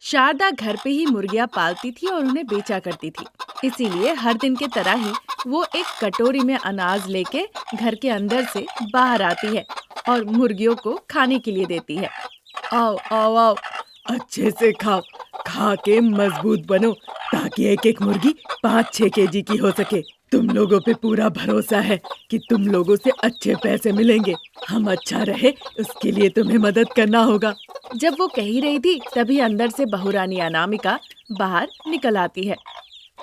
शारदा घर पे ही मुर्गियाँ पालती थी और उन्हें बेचा करती थी। इसीलिए हर दिन की तरह ही वो एक कटोरी में अनाज लेके घर के अंदर से बाहर आती है और मुर्गियों को खाने के लिए देती है। आओ आओ आओ, अच्छे से खाओ, खा के मजबूत बनो ताकि एक एक मुर्गी 5-6 केजी की हो सके। तुम लोगों पे पूरा भरोसा है कि तुम लोगों से अच्छे पैसे मिलेंगे। हम अच्छा रहे उसके लिए तुम्हें मदद करना होगा। जब वो कह ही रही थी तभी अंदर से बहुरानी अनामिका बाहर निकल आती है।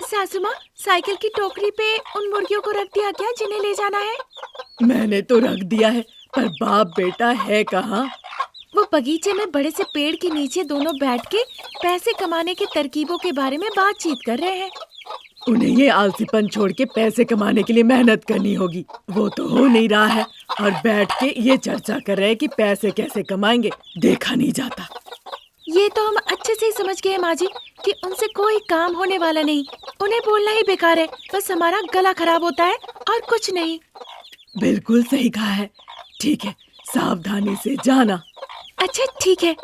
सासू माँ, साइकिल की टोकरी पे उन मुर्गियों को रख दिया क्या जिन्हें ले जाना है? मैंने तो रख दिया है, पर बाप बेटा है कहाँ? वो बगीचे में बड़े से पेड़ के नीचे दोनों बैठ के पैसे कमाने के तरकीबों के बारे में बातचीत कर रहे हैं। उन्हें ये आलसीपन छोड़ के पैसे कमाने के लिए मेहनत करनी होगी। वो तो हो नहीं रहा है और बैठ के ये चर्चा कर रहे हैं कि पैसे कैसे कमाएंगे। देखा नहीं जाता। ये तो हम अच्छे से ही समझ गए माँ जी कि उनसे कोई काम होने वाला नहीं। उन्हें बोलना ही बेकार है, बस हमारा गला खराब होता है और कुछ नहीं। बिल्कुल सही कहा है। ठीक है, सावधानी से जाना। अच्छा ठीक है।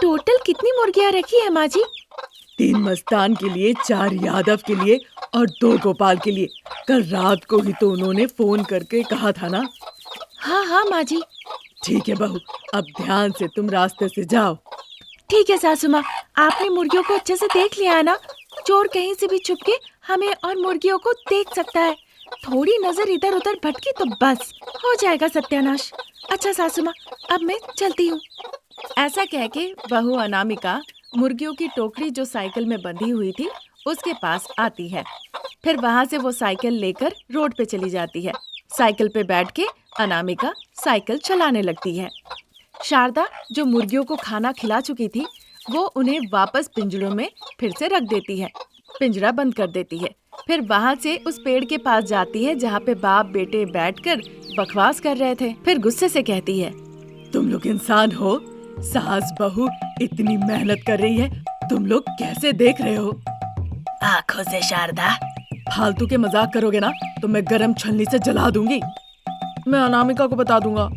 टोटल कितनी मुर्गियाँ रखी है माँ जी? 3 मस्तान के लिए, 4 यादव के लिए और 2 गोपाल के लिए। कल रात को ही तो उन्होंने फोन करके कहा था ना। हाँ हाँ माँ जी। ठीक है बहू, अब ध्यान से तुम रास्ते से जाओ। ठीक है सासू माँ, आपने मुर्गियों को अच्छे से देख लिया है ना? चोर कहीं से भी छुप के हमें और मुर्गियों को देख सकता है। थोड़ी नजर इधर उधर भटकी तो बस हो जाएगा सत्यानाश। अच्छा सासू माँ, अब मैं चलती हूँ। ऐसा कह के बहू अनामिका मुर्गियों की टोकरी जो साइकिल में बंधी हुई थी उसके पास आती है। फिर वहाँ से वो साइकिल लेकर रोड पे चली जाती है। साइकिल पे बैठ के अनामिका साइकिल चलाने लगती है। शारदा जो मुर्गियों को खाना खिला चुकी थी वो उन्हें वापस पिंजरों में फिर से रख देती है। पिंजरा बंद कर देती है। फिर वहाँ से उस पेड़ के पास जाती है जहाँ पे बाप बेटे बैठकर बकवास कर रहे थे। फिर गुस्से से कहती है, तुम लोग इंसान हो? सास बहू इतनी मेहनत कर रही है, तुम लोग कैसे देख रहे हो? आँखों से शारदा। फालतू के मजाक करोगे ना तो मैं गरम छलनी से जला दूंगी। मैं अनामिका को बता दूंगा।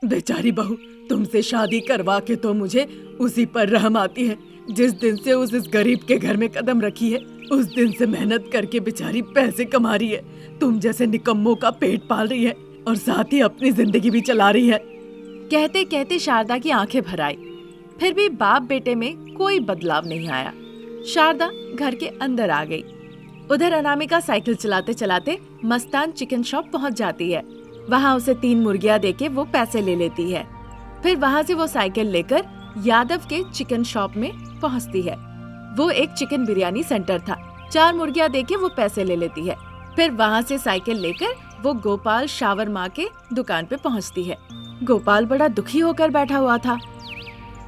बेचारी बहू, तुमसे शादी करवा के तो मुझे उसी पर रहम आती है। जिस दिन से इस गरीब के घर में कदम रखी है उस दिन से मेहनत करके बेचारी पैसे कमा रही है। तुम जैसे निकम्मों का पेट पाल रही है और साथ ही अपनी जिंदगी भी चला रही है। कहते कहते शारदा की आंखें भर आई। फिर भी बाप बेटे में कोई बदलाव नहीं आया। शारदा घर के अंदर आ गई। उधर अनामिका साइकिल चलाते चलाते मस्तान चिकन शॉप पहुंच जाती है। वहाँ उसे 3 मुर्गियाँ देके वो पैसे ले लेती है। फिर वहाँ से वो साइकिल लेकर यादव के चिकन शॉप में पहुँचती है। वो एक चिकन बिरयानी सेंटर था। 4 मुर्गियाँ देके वो पैसे ले लेती है। फिर वहाँ से साइकिल लेकर वो गोपाल शावरमा के दुकान पे पहुँचती है। गोपाल बड़ा दुखी होकर बैठा हुआ था।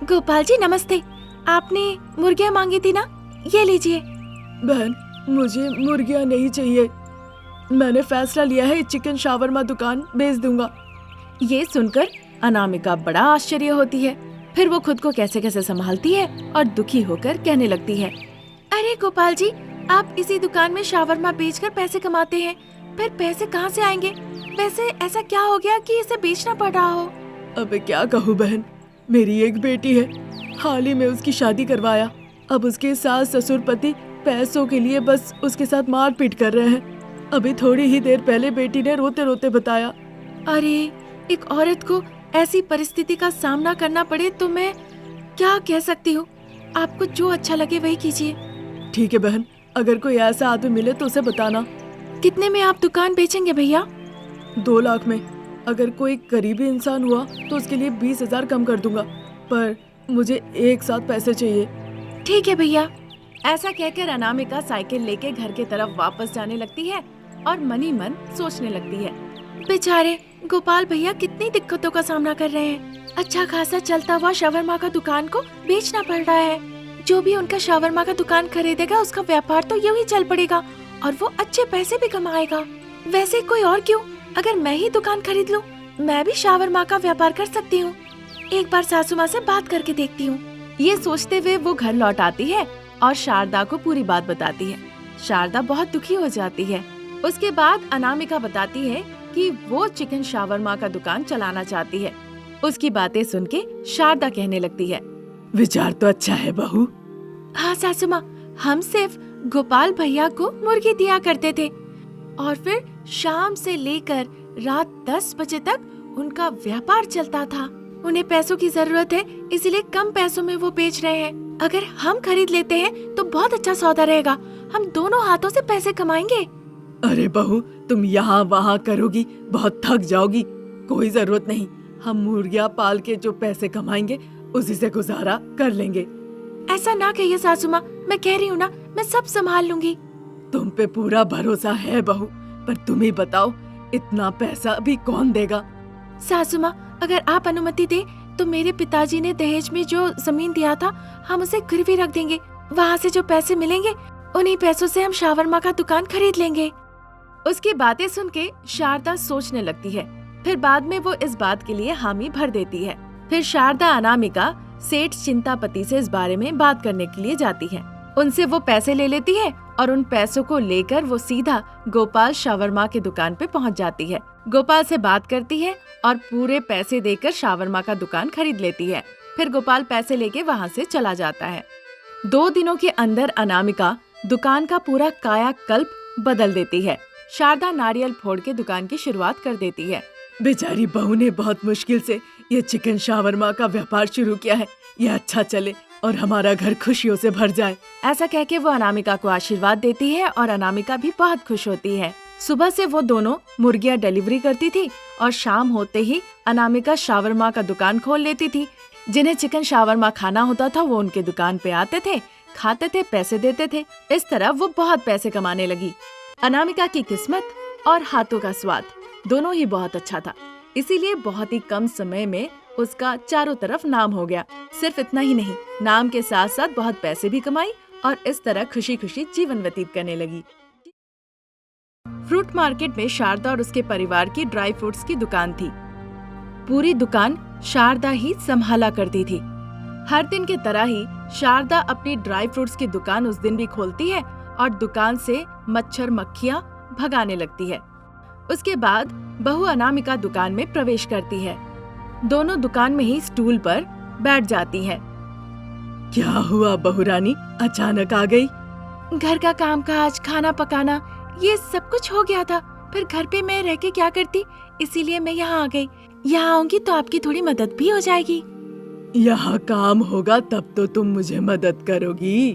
गोपाल जी नमस्ते, आपने मुर्गियाँ मांगी थी ना, ये लीजिए। बहन, मुझे मुर्गियाँ नहीं चाहिए। मैंने फैसला लिया है चिकन शावरमा दुकान बेच दूंगा। ये सुनकर अनामिका बड़ा आश्चर्य होती है। फिर वो खुद को कैसे कैसे संभालती है और दुखी होकर कहने लगती है, अरे गोपाल जी, आप इसी दुकान में शावरमा बेचकर पैसे कमाते हैं, फिर पैसे कहाँ से आएंगे? वैसे ऐसा क्या हो गया कि इसे बेचना पड़ रहा हो? अबे क्या कहूँ बहन, मेरी एक बेटी है, हाल ही में उसकी शादी करवाया। अब उसके सास ससुर पति पैसों के लिए बस उसके साथ मारपीट कर रहे हैं। अभी थोड़ी ही देर पहले बेटी ने रोते रोते बताया। अरे, एक औरत को ऐसी परिस्थिति का सामना करना पड़े तो मैं क्या कह सकती हूँ। आपको जो अच्छा लगे वही कीजिए। ठीक है बहन, अगर कोई ऐसा आदमी मिले तो उसे बताना। कितने में आप दुकान बेचेंगे भैया? 2 लाख में। अगर कोई करीबी इंसान हुआ तो उसके लिए 20,000 कम कर दूंगा, पर मुझे एक साथ पैसे चाहिए। ठीक है भैया। ऐसा कहकर अनामिका साइकिल लेके घर के तरफ वापस जाने लगती है और मन ही मन सोचने लगती है, बेचारे गोपाल भैया कितनी दिक्कतों का सामना कर रहे हैं। अच्छा खासा चलता हुआ शावरमा का दुकान को बेचना पड़ रहा है। जो भी उनका शावरमा का दुकान खरीदेगा उसका व्यापार तो यूं ही चल पड़ेगा और वो अच्छे पैसे भी कमाएगा। वैसे कोई और क्यों, अगर मैं ही दुकान खरीद लूं, मैं भी शावरमा का व्यापार कर सकती हूँ। एक बार सासू माँ से बात करके देखती हूँ। ये सोचते हुए वो घर लौट आती है और शारदा को पूरी बात बताती है। शारदा बहुत दुखी हो जाती है। उसके बाद अनामिका बताती है कि वो चिकन शावरमा का दुकान चलाना चाहती है। उसकी बातें सुन के शारदा कहने लगती है, विचार तो अच्छा है बहू, हाँ सासू माँ, हम सिर्फ गोपाल भैया को मुर्गी दिया करते थे और फिर शाम से लेकर रात 10 बजे तक उनका व्यापार चलता था। उन्हें पैसों की जरूरत है, इसलिए कम पैसों में वो बेच रहे हैं। अगर हम खरीद लेते हैं तो बहुत अच्छा सौदा रहेगा। हम दोनों हाथों से पैसे कमाएंगे। अरे बहू, तुम यहाँ वहाँ करोगी, बहुत थक जाओगी। कोई जरूरत नहीं, हम मुर्गियाँ पाल के जो पैसे कमाएंगे उसी से गुजारा कर लेंगे। ऐसा ना कहिए सासू माँ, मैं कह रही हूँ ना, मैं सब संभाल लूंगी। तुम पे पूरा भरोसा है बहू, पर तुम ही बताओ इतना पैसा अभी कौन देगा? सासू माँ, अगर आप अनुमति दे तो मेरे पिताजी ने दहेज में जो जमीन दिया था, हम उसे गिरवी रख देंगे। वहाँ से जो पैसे मिलेंगे उन्हीं पैसों से हम शावरमा का दुकान खरीद लेंगे। उसकी बातें सुन के शारदा सोचने लगती है। फिर बाद में वो इस बात के लिए हामी भर देती है। फिर शारदा अनामिका सेठ चिंतापति से इस बारे में बात करने के लिए जाती है। उनसे वो पैसे ले लेती है और उन पैसों को लेकर वो सीधा गोपाल शावरमा की दुकान पे पहुंच जाती है। गोपाल से बात करती है और पूरे पैसे देकर शावरमा का दुकान खरीद लेती है। फिर गोपाल पैसे लेके वहाँ से चला जाता है। 2 दिनों के अंदर अनामिका दुकान का पूरा कायाकल्प बदल देती है। शारदा नारियल फोड़ के दुकान की शुरुआत कर देती है। बेचारी बहू ने बहुत मुश्किल से ये चिकन शावरमा का व्यापार शुरू किया है। ये अच्छा चले और हमारा घर खुशियों से भर जाए। ऐसा कह के वो अनामिका को आशीर्वाद देती है और अनामिका भी बहुत खुश होती है। सुबह से वो दोनों मुर्गियाँ डिलीवरी करती थी और शाम होते ही अनामिका शावरमा का दुकान खोल लेती थी। जिन्हें चिकन शावरमा खाना होता था वो उनके दुकान पे आते थे, खाते थे, पैसे देते थे। इस तरह वो बहुत पैसे कमाने लगी। अनामिका की किस्मत और हाथों का स्वाद दोनों ही बहुत अच्छा था, इसीलिए बहुत ही कम समय में उसका चारों तरफ नाम हो गया। सिर्फ इतना ही नहीं, नाम के साथ साथ बहुत पैसे भी कमाई और इस तरह खुशी खुशी जीवन व्यतीत करने लगी। फ्रूट मार्केट में शारदा और उसके परिवार की ड्राई फ्रूट्स की दुकान थी। पूरी दुकान शारदा ही संभाला करती थी। हर दिन की तरह ही शारदा अपनी ड्राई फ्रूट्स की दुकान उस दिन भी खोलती है और दुकान से मच्छर मक्खियाँ भगाने लगती है। उसके बाद बहू अनामिका दुकान में प्रवेश करती है। दोनों दुकान में ही स्टूल पर बैठ जाती हैं। क्या हुआ बहू रानी, अचानक आ गई? घर का कामकाज, खाना पकाना, ये सब कुछ हो गया था। फिर घर पे मैं रह के क्या करती, इसीलिए मैं यहाँ आ गई। यहाँ आऊंगी तो आपकी थोड़ी मदद भी हो जाएगी। यहाँ काम होगा तब तो तुम मुझे मदद करोगी।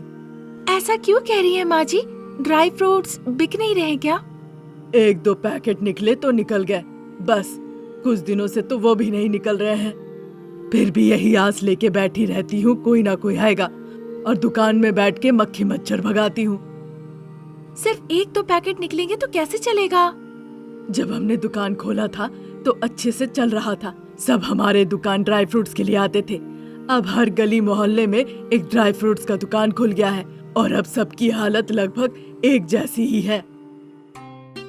ऐसा क्यों कह रही है माँ जी? ड्राई फ्रूट्स बिक नहीं रहे क्या? 1-2 पैकेट निकले तो निकल गए, बस। कुछ दिनों से तो वो भी नहीं निकल रहे हैं। फिर भी यही आस लेके बैठी रहती हूँ, कोई ना कोई आएगा, और दुकान में बैठ के मक्खी मच्छर भगाती हूँ। सिर्फ 1-2 पैकेट निकलेंगे तो कैसे चलेगा? जब हमने दुकान खोला था तो अच्छे से चल रहा था। सब हमारे दुकान ड्राई फ्रूट्स के लिए आते थे। अब हर गली मोहल्ले में एक ड्राई फ्रूट्स का दुकान खुल गया है और अब सबकी हालत लगभग एक जैसी ही है।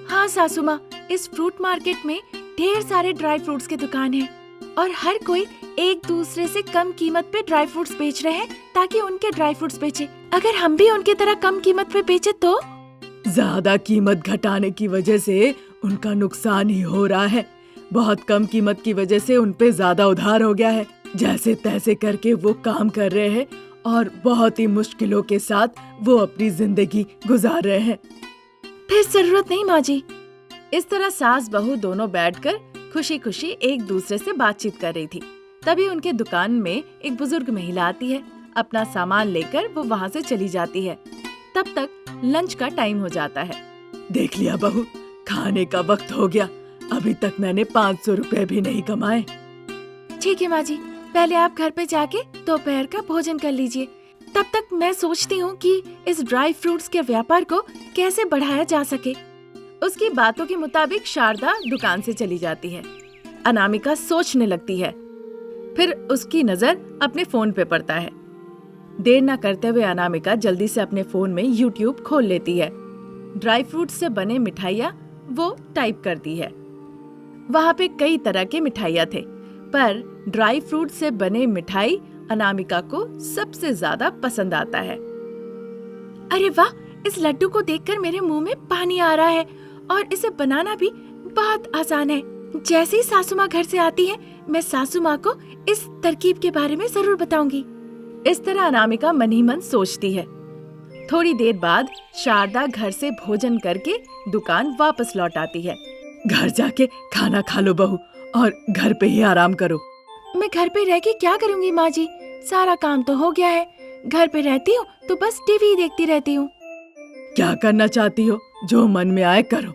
हाँ सासू माँ, इस फ्रूट मार्केट में ढेर सारे ड्राई फ्रूट्स के दुकान हैं और हर कोई एक दूसरे से कम कीमत पे ड्राई फ्रूट्स बेच रहे हैं ताकि उनके ड्राई फ्रूट्स बेचे। अगर हम भी उनके तरह कम कीमत पे बेचे तो? ज्यादा कीमत घटाने की वजह से उनका नुकसान ही हो रहा है। बहुत कम कीमत की वजह से उनपे ज्यादा उधार हो गया है। जैसे तैसे करके वो काम कर रहे हैं और बहुत ही मुश्किलों के साथ वो अपनी जिंदगी गुजार रहे हैं। फिर जरूरत नहीं माँ जी। इस तरह सास बहू दोनों बैठकर खुशी खुशी एक दूसरे से बातचीत कर रही थी। तभी उनके दुकान में एक बुजुर्ग महिला आती है। अपना सामान लेकर वो वहाँ से चली जाती है। तब तक लंच का टाइम हो जाता है। देख लिया बहू, खाने का वक्त हो गया। अभी तक मैंने 500 रुपए भी नहीं कमाए। ठीक है माँ जी, पहले आप घर पे जाके दोपहर का भोजन कर लीजिए। तब तक मैं सोचती हूँ कि इस ड्राई फ्रूट्स के व्यापार को कैसे बढ़ाया जा सके। उसकी बातों के मुताबिक शारदा दुकान से चली जाती है। अनामिका सोचने लगती है। फिर उसकी नजर अपने फोन पे पड़ता है। देर न करते हुए अनामिका जल्दी से अपने फोन में YouTube खोल लेती है। ड्राई फ्रूट से बने मिठाइयाँ वो टाइप करती है। वहाँ पे कई तरह के मिठाइयाँ थे, पर ड्राई फ्रूट से बने मिठाई अनामिका को सबसे ज्यादा पसंद आता है। अरे वाह, इस लड्डू को देखकर मेरे मुंह में पानी आ रहा है और इसे बनाना भी बहुत आसान है। जैसे ही सासू माँ घर से आती है, मैं सासू माँ को इस तरकीब के बारे में जरूर बताऊंगी। इस तरह अनामिका मन ही मन सोचती है। थोड़ी देर बाद शारदा घर से भोजन करके दुकान वापस लौट आती है। घर जाके खाना खा लो बहू, और घर पे ही आराम करो। मैं घर पे रह के क्या करूँगी माँ जी, सारा काम तो हो गया है। घर पे रहती हूँ तो बस टीवी देखती रहती हूँ। क्या करना चाहती हो, जो मन में आए करो।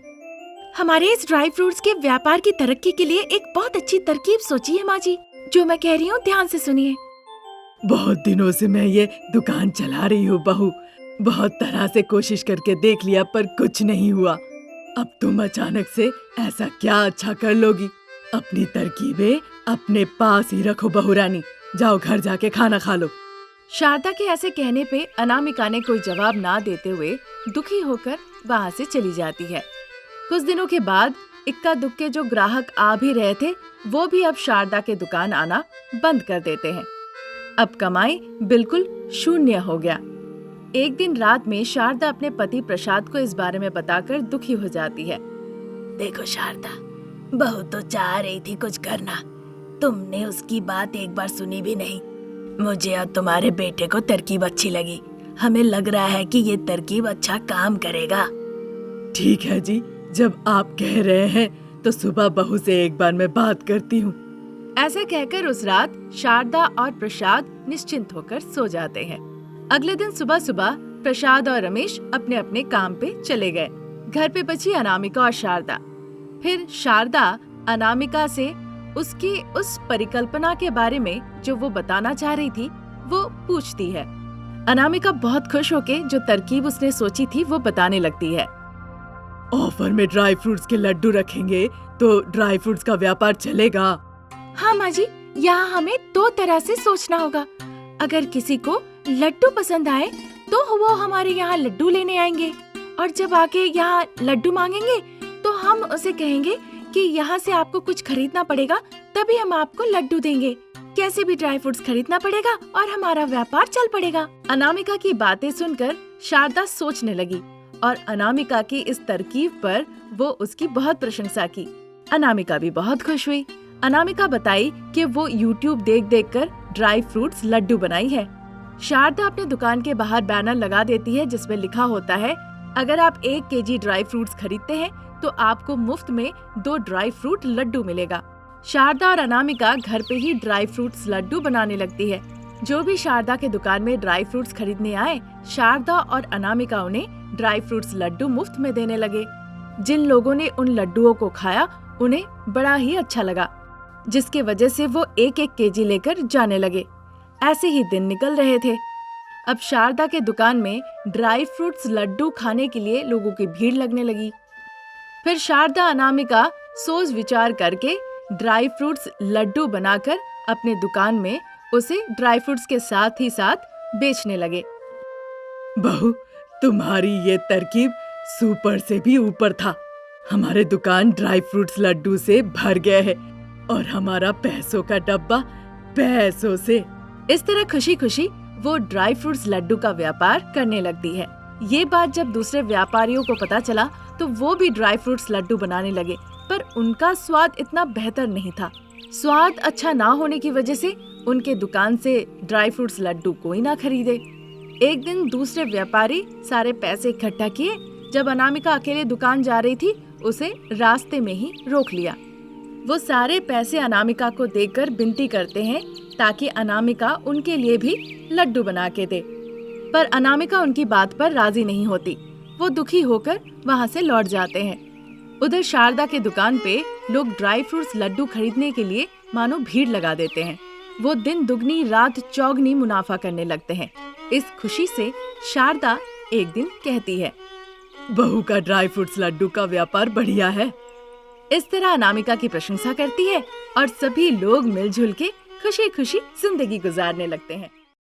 हमारे इस ड्राई फ्रूट्स के व्यापार की तरक्की के लिए एक बहुत अच्छी तरकीब सोची है माँ जी। जो मैं कह रही हूँ ध्यान से सुनिए। बहुत दिनों से मैं ये दुकान चला रही हूँ बहू, बहुत तरह से कोशिश करके देख लिया पर कुछ नहीं हुआ। अब तुम अचानक से ऐसा क्या अच्छा कर लोगी। अपनी तरकीबें अपने पास ही रखो बहू रानी, जाओ घर जाके खाना खा लो। शारदा के ऐसे कहने पे अनामिका ने कोई जवाब ना देते हुए दुखी होकर वहाँ से चली जाती है। कुछ दिनों के बाद इक्का दुक्के जो ग्राहक आ भी रहे थे वो भी अब शारदा के दुकान आना बंद कर देते हैं। अब कमाई बिल्कुल शून्य हो गया। एक दिन रात में शारदा अपने पति प्रसाद को इस बारे में बताकर दुखी हो जाती है। देखो शारदा, बहू तो चाह रही थी कुछ करना, तुमने उसकी बात एक बार सुनी भी नहीं। मुझे और तुम्हारे बेटे को तरकीब अच्छी लगी, हमें लग रहा है कि ये तरकीब अच्छा काम करेगा। ठीक है जी, जब आप कह रहे हैं तो सुबह बहू से एक बार मैं बात करती हूँ। ऐसा कहकर उस रात शारदा और प्रसाद निश्चिंत होकर सो जाते हैं। अगले दिन सुबह सुबह प्रसाद और रमेश अपने अपने काम पे चले गए। घर पे बची अनामिका और शारदा। फिर शारदा अनामिका से उसकी उस परिकल्पना के बारे में जो वो बताना चाह रही थी वो पूछती है। अनामिका बहुत खुश होके जो तरकीब उसने सोची थी वो बताने लगती है। ऑफर में ड्राई फ्रूट्स के लड्डू रखेंगे तो ड्राई फ्रूट्स का व्यापार चलेगा। हाँ माँ जी, यहाँ हमें दो तरह से सोचना होगा। अगर किसी को लड्डू पसंद आए तो वो हमारे यहाँ लड्डू लेने आएंगे, और जब आके यहाँ लड्डू मांगेंगे तो हम उसे कहेंगे कि यहाँ से आपको कुछ खरीदना पड़ेगा, तभी हम आपको लड्डू देंगे। कैसे भी ड्राई फ्रूट्स खरीदना पड़ेगा और हमारा व्यापार चल पड़ेगा। अनामिका की बातें सुनकर शारदा सोचने लगी और अनामिका की इस तरकीब पर वो उसकी बहुत प्रशंसा की। अनामिका भी बहुत खुश हुई। अनामिका बताई कि वो YouTube देख कर ड्राई फ्रूट्स लड्डू बनाई है। शारदा अपने दुकान के बाहर बैनर लगा देती है जिसमें लिखा होता है, अगर आप 1 केजी ड्राई फ्रूट्स खरीदते हैं तो आपको मुफ्त में 2 ड्राई फ्रूट लड्डू मिलेगा। शारदा और अनामिका घर पे ही ड्राई फ्रूट्स लड्डू बनाने लगती है। जो भी शारदा के दुकान में ड्राई फ्रूट्स खरीदने आए, शारदा और अनामिका उन्हें ड्राई फ्रूट्स लड्डू मुफ्त में देने लगे। जिन लोगों ने उन लड्डुओं को खाया उन्हें बड़ा ही अच्छा लगा, जिसके वजह से वो 1-1 केजी लेकर जाने लगे। ऐसे ही दिन निकल रहे थे। अब शारदा के दुकान में ड्राई फ्रूट्स लड्डू खाने के लिए लोगों की भीड़ लगने लगी। फिर शारदा अनामिका सोच विचार करके ड्राई फ्रूट्स लड्डू बनाकर अपने दुकान में उसे ड्राई फ्रूट्स के साथ ही साथ बेचने लगे। बहू, तुम्हारी ये तरकीब सुपर से भी ऊपर था। हमारे दुकान ड्राई फ्रूट्स लड्डू से भर गए है और हमारा पैसों का डब्बा पैसों से। इस तरह खुशी खुशी वो ड्राई फ्रूट्स लड्डू का व्यापार करने लगती है। ये बात जब दूसरे व्यापारियों को पता चला तो वो भी ड्राई फ्रूट्स लड्डू बनाने लगे, पर उनका स्वाद इतना बेहतर नहीं था। स्वाद अच्छा ना होने की वजह से उनके दुकान से ड्राई फ्रूट्स लड्डू कोई ना खरीदे। एक दिन दूसरे व्यापारी सारे पैसे इकट्ठा किए। जब अनामिका अकेले दुकान जा रही थी उसे रास्ते में ही रोक लिया। वो सारे पैसे अनामिका को देकर विनती करते हैं ताकि अनामिका उनके लिए भी लड्डू बना के दे, पर अनामिका उनकी बात पर राजी नहीं होती। वो दुखी होकर वहाँ से लौट जाते हैं। उधर शारदा के दुकान पे लोग ड्राई फ्रूट्स लड्डू खरीदने के लिए मानो भीड़ लगा देते हैं। वो दिन दुगनी रात चौगनी मुनाफा करने लगते हैं। इस खुशी से शारदा एक दिन कहती है, बहू का ड्राई फ्रूट्स लड्डू का व्यापार बढ़िया है। इस तरह अनामिका की प्रशंसा करती है और सभी लोग मिलजुल के खुशी खुशी जिंदगी गुजारने लगते हैं।